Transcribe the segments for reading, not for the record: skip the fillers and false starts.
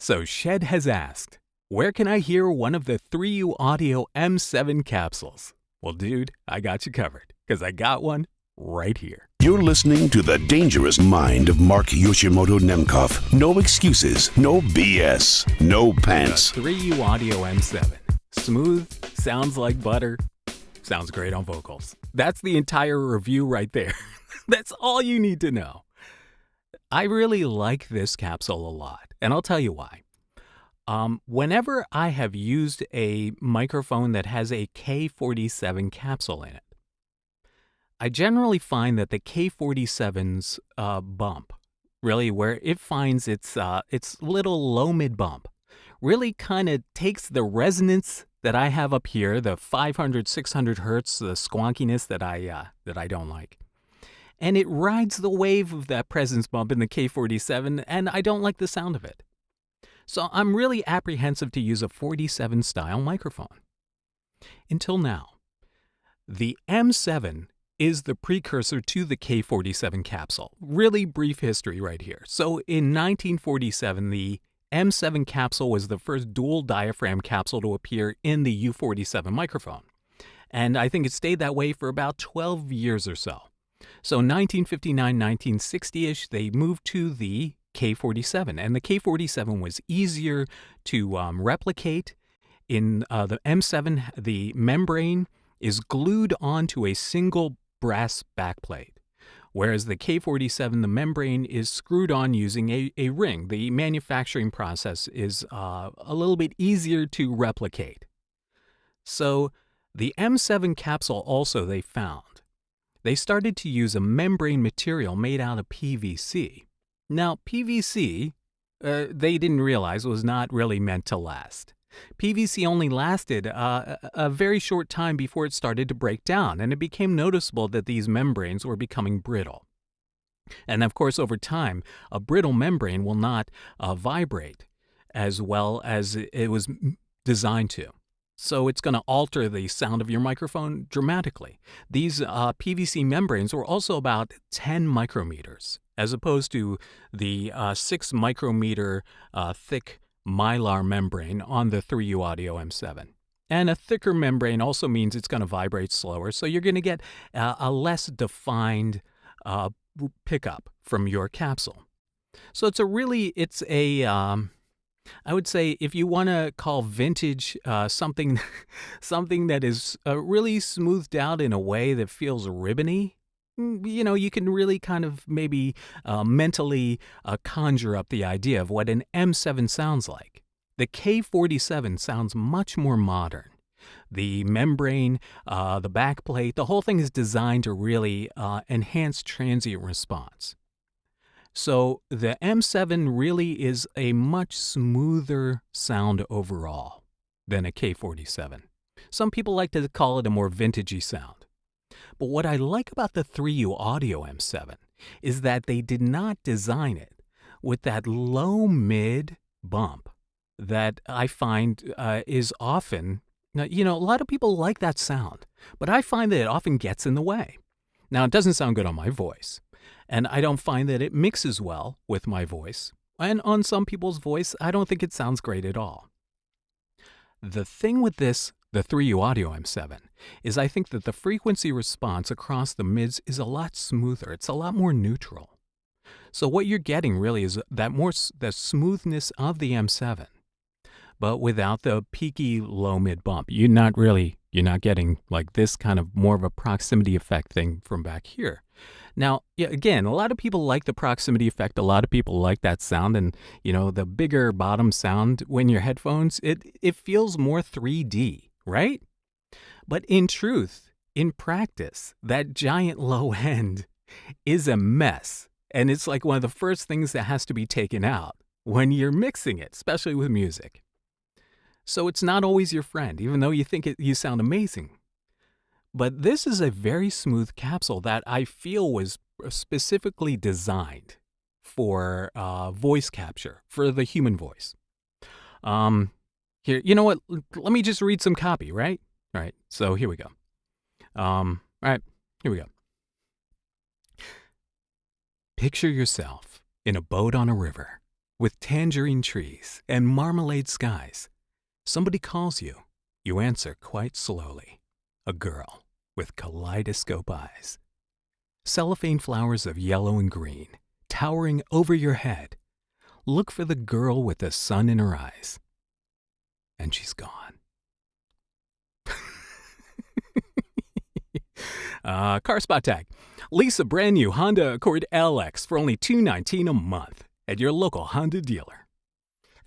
So Shed has asked, where can I hear one of the 3U Audio M7 capsules? Well, dude, I got you covered, because I got one right here. You're listening to The Dangerous Mind of Mark Yoshimoto Nemkov. No excuses, no BS, no pants. The 3U Audio M7. Smooth, sounds like butter, sounds great on vocals. That's the entire review right there. That's all you need to know. I really like this capsule a lot, and I'll tell you why. Whenever I have used a microphone that has a K47 capsule in it, I generally find that the K47's bump, really where it finds its little low-mid bump, really kind of takes the resonance that I have up here, the 500, 600 hertz, the squonkiness that I don't like, and it rides the wave of that presence bump in the K47, and I don't like the sound of it. So I'm really apprehensive to use a 47 style microphone. Until now. The M7 is the precursor to the K47 capsule. Really brief history right here. So in 1947, the M7 capsule was the first dual diaphragm capsule to appear in the U47 microphone. And I think it stayed that way for about 12 years or so. So 1959, 1960-ish, they moved to the K47, and the K47 was easier to replicate. In the M7, the membrane is glued onto a single brass backplate, whereas the K47, the membrane is screwed on using a ring. The manufacturing process is a little bit easier to replicate. So the M7 capsule also they found. They started to use a membrane material made out of PVC. Now, PVC, they didn't realize was not really meant to last. PVC only lasted a very short time before it started to break down, and it became noticeable that these membranes were becoming brittle. And of course, over time, a brittle membrane will not vibrate as well as it was designed to. So it's going to alter the sound of your microphone dramatically. These PVC membranes were also about 10 micrometers, as opposed to the 6 micrometer thick mylar membrane on the 3U Audio M7. And a thicker membrane also means it's going to vibrate slower, so you're going to get a less defined pickup from your capsule. So it's a I would say if you want to call vintage something that is really smoothed out in a way that feels ribbony, you can really kind of maybe mentally conjure up the idea of what an M7 sounds like. The K47 sounds much more modern. The membrane, the backplate, the whole thing is designed to really enhance transient response. So the M7 really is a much smoother sound overall than a K47. Some people like to call it a more vintagey sound. But what I like about the 3U Audio M7 is that they did not design it with that low-mid bump that I find is often, a lot of people like that sound, but I find that it often gets in the way. Now, it doesn't sound good on my voice. And I don't find that it mixes well with my voice. And on some people's voice, I don't think it sounds great at all. The thing with the 3U Audio M7, is I think that the frequency response across the mids is a lot smoother. It's a lot more neutral. So what you're getting really is the smoothness of the M7, but without the peaky low-mid bump. You're not getting like this kind of more of a proximity effect thing from back here. Now, again, a lot of people like the proximity effect. A lot of people like that sound, and the bigger bottom sound when your headphones, it feels more 3D, right? But in truth, in practice, that giant low end is a mess, and it's like one of the first things that has to be taken out when you're mixing it, especially with music. So it's not always your friend, even though you think you sound amazing. But this is a very smooth capsule that I feel was specifically designed for voice capture, for the human voice. Here, you know what? Let me just read some copy, right? All right, so here we go. All right, here we go. Picture yourself in a boat on a river. with tangerine trees and marmalade skies. Somebody calls you. You answer quite slowly. A girl with kaleidoscope eyes. Cellophane flowers of yellow and green, towering over your head. Look for the girl with the sun in her eyes. And she's gone. Car spot tag. Lease a brand new Honda Accord LX for only $219 a month at your local Honda dealer.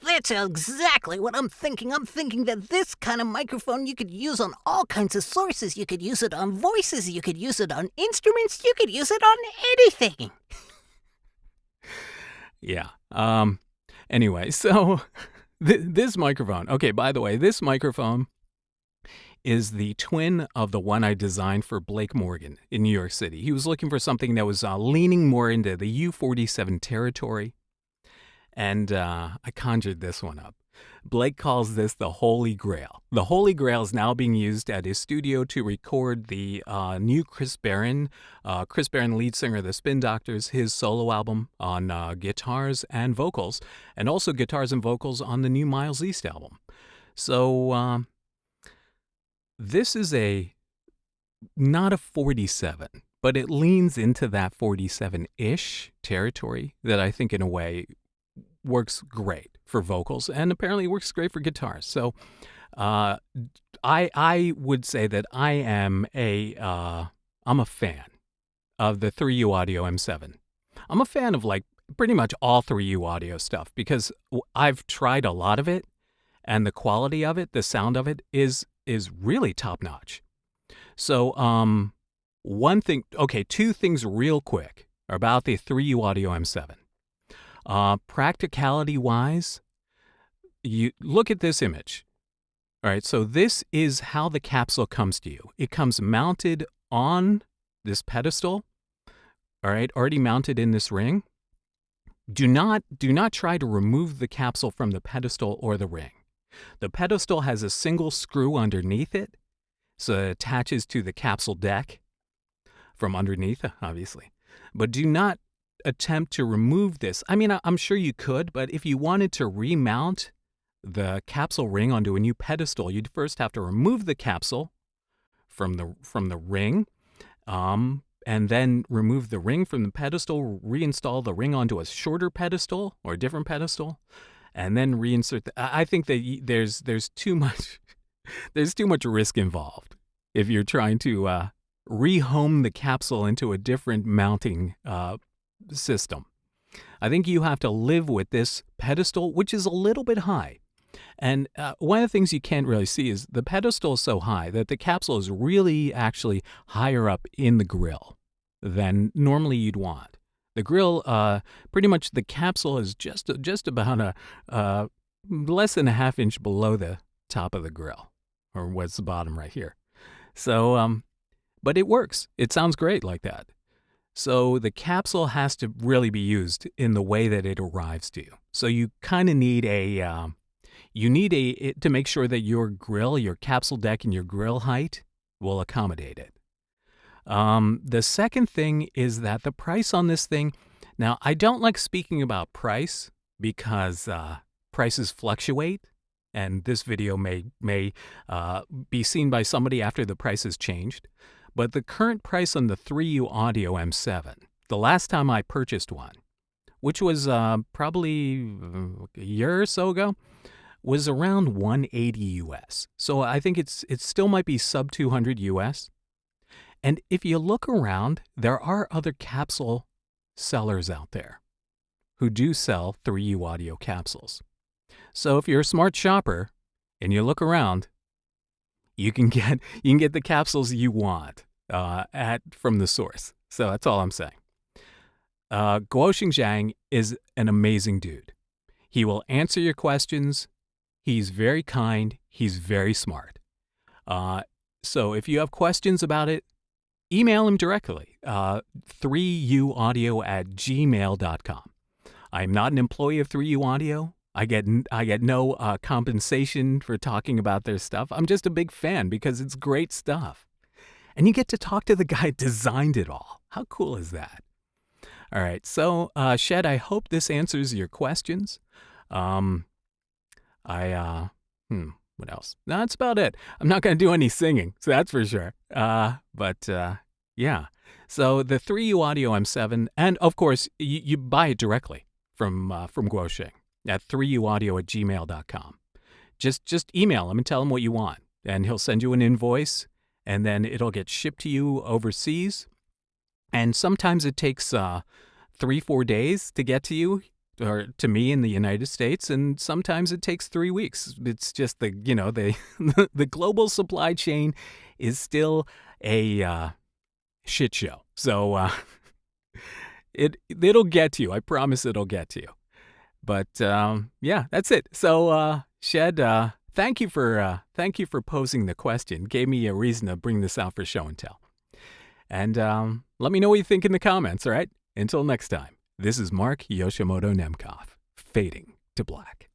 That's exactly what I'm thinking. I'm thinking that this kind of microphone you could use on all kinds of sources. You could use it on voices. You could use it on instruments. You could use it on anything. Yeah. Anyway, so this microphone. Okay, by the way, this microphone is the twin of the one I designed for Blake Morgan in New York City. He was looking for something that was leaning more into the U47 territory. And I conjured this one up. Blake calls this the Holy Grail. The Holy Grail is now being used at his studio to record the new Chris Barron lead singer of the Spin Doctors, his solo album on guitars and vocals, and also guitars and vocals on the new Miles East album. So this is not a 47, but it leans into that 47-ish territory that I think in a way works great for vocals and apparently works great for guitars. So I would say that I'm a fan of the 3U Audio M7. I'm a fan of like pretty much all 3U Audio stuff because I've tried a lot of it and the quality of it, the sound of it is really top notch. So two things real quick about the 3U Audio M7. Practicality-wise, you look at this image. All right, so this is how the capsule comes to you. It comes mounted on this pedestal, all right, already mounted in this ring. Do not try to remove the capsule from the pedestal or the ring. The pedestal has a single screw underneath it, so it attaches to the capsule deck from underneath, obviously. But do not attempt to remove this. I mean, I'm sure you could, but if you wanted to remount the capsule ring onto a new pedestal, you'd first have to remove the capsule from the ring, and then remove the ring from the pedestal, reinstall the ring onto a shorter pedestal or a different pedestal, and then reinsert. I think that there's too much risk involved if you're trying to rehome the capsule into a different mounting system. I think you have to live with this pedestal, which is a little bit high. And one of the things you can't really see is the pedestal is so high that the capsule is really actually higher up in the grill than normally you'd want. The grill, pretty much the capsule is just about less than a half inch below the top of the grill, or what's the bottom right here. So, but it works. It sounds great like that. So the capsule has to really be used in the way that it arrives to you. So you kind of need to make sure that your grill, your capsule deck, and your grill height will accommodate it. The second thing is that the price on this thing. Now, I don't like speaking about price because prices fluctuate, and this video may be seen by somebody after the price has changed. But the current price on the 3U Audio M7, the last time I purchased one, which was probably a year or so ago, was around $180 US. So I think it still might be sub $200 US. And if you look around, there are other capsule sellers out there who do sell 3U Audio capsules. So if you're a smart shopper and you look around, you can get the capsules you want from the source. So that's all I'm saying. Guo Xingjiang is an amazing dude. He will answer your questions. He's very kind. He's very smart. So if you have questions about it, email him directly, 3uaudio@gmail.com. I'm not an employee of 3U Audio. I get no compensation for talking about their stuff. I'm just a big fan because it's great stuff. And you get to talk to the guy who designed it all. How cool is that? All right. So, Shed, I hope this answers your questions. Um, what else? No, that's about it. I'm not going to do any singing, so that's for sure. Yeah. So the 3U Audio M7, and of course, you buy it directly from Guosheng at 3uaudio@gmail.com. Just email him and tell him what you want, and he'll send you an invoice, and then it'll get shipped to you overseas. And sometimes it takes 3-4 days to get to you or to me in the United States, and sometimes it takes 3 weeks. It's just the the global supply chain is still a shit show. So it'll get to you. I promise it'll get to you. But yeah, that's it. So Shed, thank you for posing the question. Gave me a reason to bring this out for show and tell. And let me know what you think in the comments. All right. Until next time. This is Mark Yoshimoto Nemkov, fading to black.